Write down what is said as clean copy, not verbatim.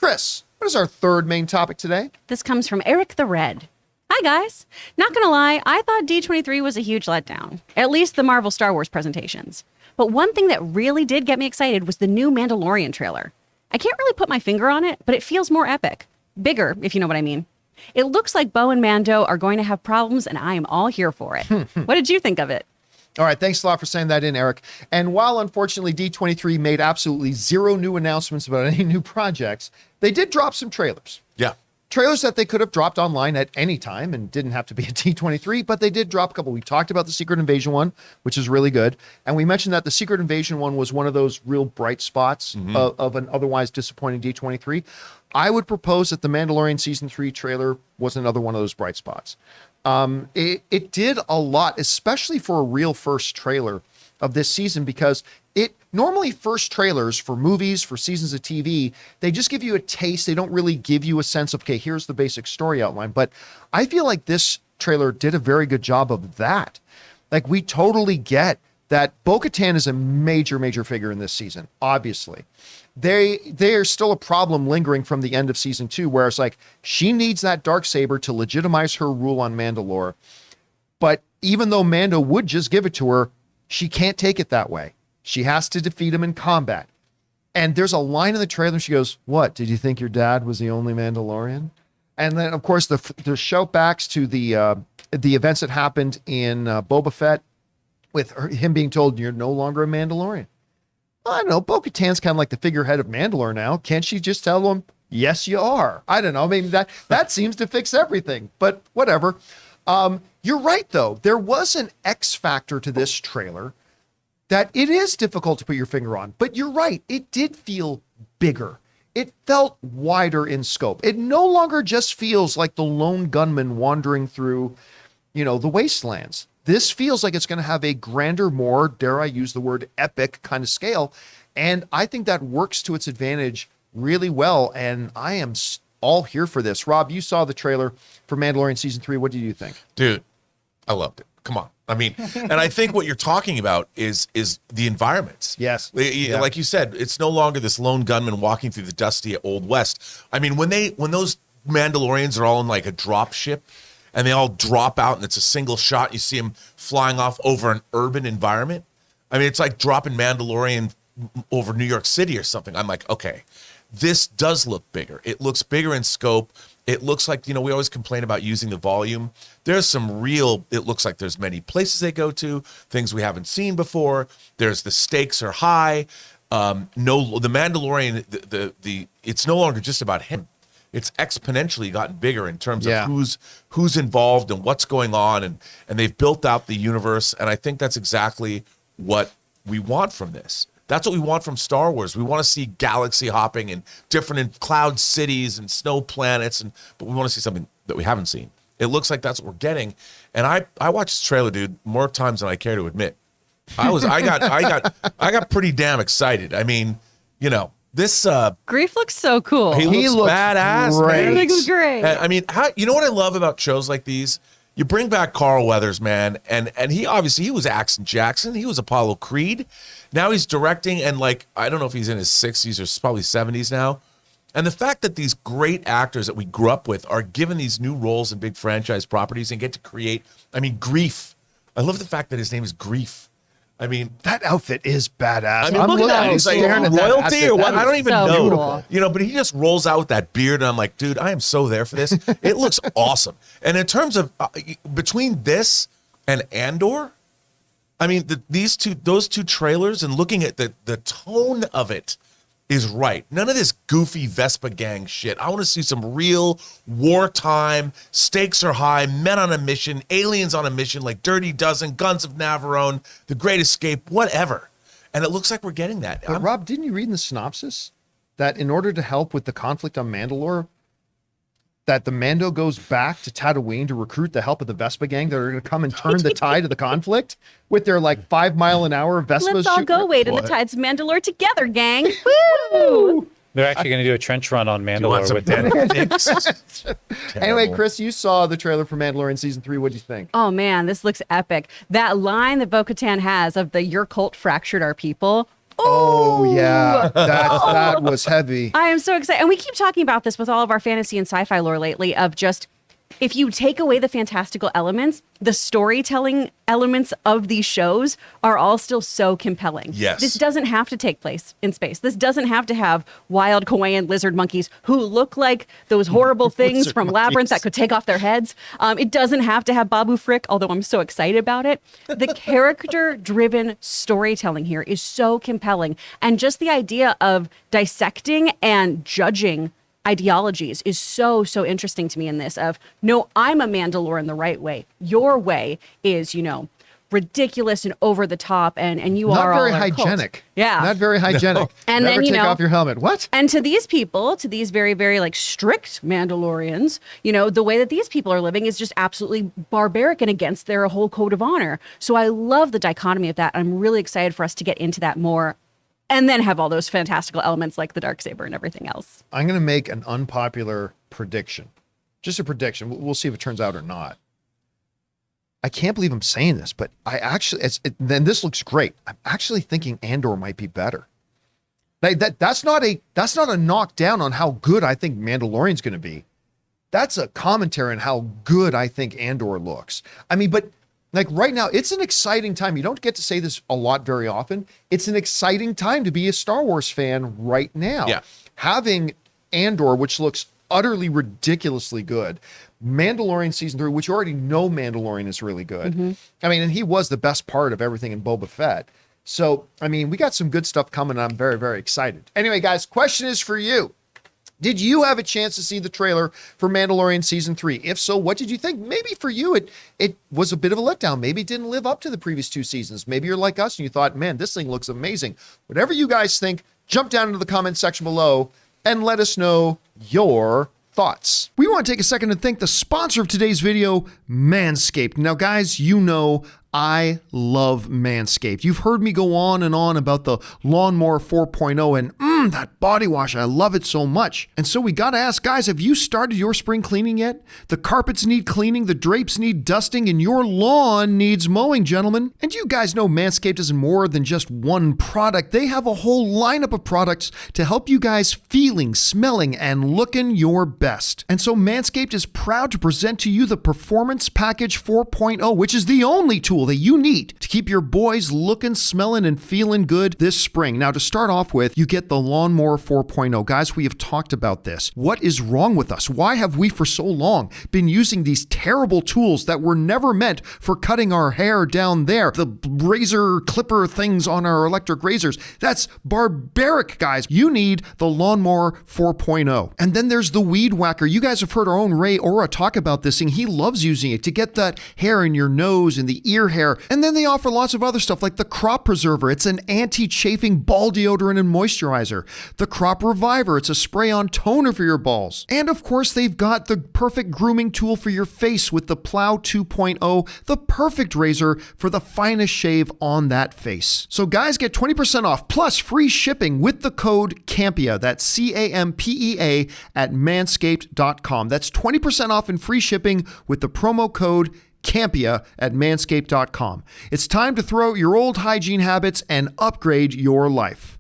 Chris, what is our third main topic today? This comes from Erik The Red. Hi, guys. Not gonna lie, I thought D23 was a huge letdown. At least the Marvel Star Wars presentations. But one thing that really did get me excited was the new Mandalorian trailer. I can't really put my finger on it, but it feels more epic. Bigger, if you know what I mean. It looks like Bo and Mando are going to have problems, and I am all here for it. What did you think of it? All right, thanks a lot for saying that in, Eric. And while unfortunately D23 made absolutely zero new announcements about any new projects, they did drop some trailers. Yeah. Trailers that they could have dropped online at any time and didn't have to be a D23, but they did drop a couple. We talked about the Secret Invasion one, which is really good. And we mentioned that the Secret Invasion one was one of those real bright spots of an otherwise disappointing D23. I would propose that the Mandalorian Season 3 trailer was another one of those bright spots. It did a lot, especially for a real first trailer of this season, because it normally first trailers for movies, for seasons of TV, they just give you a taste. They don't really give you a sense of, okay, here's the basic story outline. But I feel like this trailer did a very good job of that. Like, we totally get that Bo-Katan is a major, major figure in this season, obviously. There's still a problem lingering from the end of season 2, where it's like, she needs that Darksaber to legitimize her rule on Mandalore. But even though Mando would just give it to her, she can't take it that way. She has to defeat him in combat. And there's a line in the trailer. She goes, "What, did you think your dad was the only Mandalorian?" And then, of course, the shout backs to the events that happened in Boba Fett, with him being told, "You're no longer a Mandalorian." I don't know. Bo-Katan's kind of like the figurehead of Mandalore now. Can't she just tell him, "Yes, you are"? I don't know. Maybe that seems to fix everything. But whatever. You're right, though. There was an X factor to this trailer that it is difficult to put your finger on. But you're right. It did feel bigger. It felt wider in scope. It no longer just feels like the lone gunman wandering through, the wastelands. This feels like it's going to have a grander, more, dare I use the word, epic kind of scale. And I think that works to its advantage really well. And I am all here for this. Rob, you saw the trailer for Mandalorian Season 3. What did you think? Dude, I loved it. Come on. I mean, and I think what you're talking about is the environments. Yes. Yeah. Like you said, it's no longer this lone gunman walking through the dusty Old West. I mean, when those Mandalorians are all in like a drop ship and they all drop out and it's a single shot, you see them flying off over an urban environment. I mean, it's like dropping Mandalorian over New York City or something. I'm like, okay, this does look bigger. It looks bigger in scope. It looks like, we always complain about using the volume. There's some it looks like there's many places they go to, things we haven't seen before. The stakes are high. The Mandalorian, it's no longer just about him. It's exponentially gotten bigger in terms of who's involved and what's going on. And they've built out the universe. And I think that's exactly what we want from this. That's what we want from Star Wars. We want to see galaxy hopping and different cloud cities and snow planets, but we want to see something that we haven't seen. It looks like that's what we're getting. And I watched this trailer, dude, more times than I care to admit. I got pretty damn excited. I mean, this Grief looks so cool. He looks badass. Great. Man. He looks great. I mean, what I love about shows like these? You bring back Carl Weathers, man, and he was Axon Jackson. He was Apollo Creed. Now he's directing, and I don't know if he's in his 60s or probably 70s now. And the fact that these great actors that we grew up with are given these new roles in big franchise properties and get to create, Grief. I love the fact that his name is Grief. I mean, that outfit is badass. I mean, look at that. He's like royalty or what? I don't even know. Cool. But he just rolls out with that beard, and I'm like, dude, I am so there for this. It looks awesome. And in terms of between this and Andor, those two trailers and looking at the tone of it is right. None of this goofy Vespa gang shit. I want to see some real wartime, stakes are high, men on a mission, aliens on a mission, like Dirty Dozen, Guns of Navarone, The Great Escape, whatever. And it looks like we're getting that. But Rob, didn't you read in the synopsis that in order to help with the conflict on Mandalore, that the Mando goes back to Tatooine to recruit the help of the Vespa gang that are going to come and turn the tide of the conflict with their 5 mile an hour Vespas? Let's all go wade in the tides of Mandalore together, gang. Woo! They're actually going to do a trench run on Mandalore with them. Anyway, Chris, you saw the trailer for Mandalorian Season 3. What do you think? Oh, man, this looks epic. That line that Bo-Katan has of your cult fractured our people, Oh yeah, that was heavy. I am so excited. And we keep talking about this with all of our fantasy and sci-fi lore lately of just, if you take away the fantastical elements, the storytelling elements of these shows are all still so compelling. Yes. This doesn't have to take place in space. This doesn't have to have wild Kauaian lizard monkeys who look like those horrible things from Labyrinth that could take off their heads. It doesn't have to have Babu Frick, although I'm so excited about it. The character-driven storytelling here is so compelling. And just the idea of dissecting and judging ideologies is so interesting to me in this of, no, I'm a Mandalorian the right way. Your way is, ridiculous and over the top, and you Not are very all a cult. hygienic. Yeah. Not very hygienic. And Never then, take off your helmet. What? And to these people, to these very, very like strict Mandalorians, the way that these people are living is just absolutely barbaric and against their whole code of honor. So I love the dichotomy of that. I'm really excited for us to get into that more, and then have all those fantastical elements like the Darksaber and everything else. I'm going to make an unpopular prediction. Just a prediction. We'll see if it turns out or not. I can't believe I'm saying this, but I actually, then this looks great. I'm actually thinking Andor might be better. That's not a knockdown on how good I think Mandalorian's going to be. That's a commentary on how good I think Andor looks. I mean, but like right now, it's an exciting time. You don't get to say this a lot very often. It's an exciting time to be a Star Wars fan right now. Yeah. Having Andor, which looks utterly ridiculously good, Mandalorian season 3, which you already know Mandalorian is really good. Mm-hmm. I mean, and he was the best part of everything in Boba Fett. So, I mean, we got some good stuff coming. And I'm very, very excited. Anyway, guys, question is for you. Did you have a chance to see the trailer for Mandalorian season 3? If so, what did you think? Maybe for you, it was a bit of a letdown. Maybe it didn't live up to the previous 2 seasons. Maybe you're like us and you thought, man, this thing looks amazing. Whatever you guys think, jump down into the comment section below and let us know your thoughts. We want to take a second to thank the sponsor of today's video, Manscaped. Now, guys, I love Manscaped. You've heard me go on and on about the Lawnmower 4.0 and that body wash. I love it so much. And so we got to ask, guys, have you started your spring cleaning yet? The carpets need cleaning, the drapes need dusting, and your lawn needs mowing, gentlemen. And you guys know Manscaped isn't more than just one product. They have a whole lineup of products to help you guys feeling, smelling, and looking your best. And so Manscaped is proud to present to you the Performance Package 4.0, which is the only tool that you need to keep your boys looking, smelling, and feeling good this spring. Now, to start off with, you get the Lawnmower 4.0. Guys, we have talked about this. What is wrong with us? Why have we for so long been using these terrible tools that were never meant for cutting our hair down there? The razor clipper things on our electric razors. That's barbaric, guys. You need the Lawnmower 4.0. And then there's the Weed Whacker. You guys have heard our own Ray Ora talk about this thing. He loves using it to get that hair in your nose and the ear hair. And then they offer lots of other stuff like the Crop Preserver. It's an anti-chafing ball deodorant and moisturizer. The Crop Reviver. It's a spray-on toner for your balls. And of course, they've got the perfect grooming tool for your face with the Plow 2.0, the perfect razor for the finest shave on that face. So guys, get 20% off plus free shipping with the code CAMPEA. That's CAMPEA at manscaped.com. That's 20% off and free shipping with the promo code Campea at manscaped.com. It's time to throw out your old hygiene habits and upgrade your life.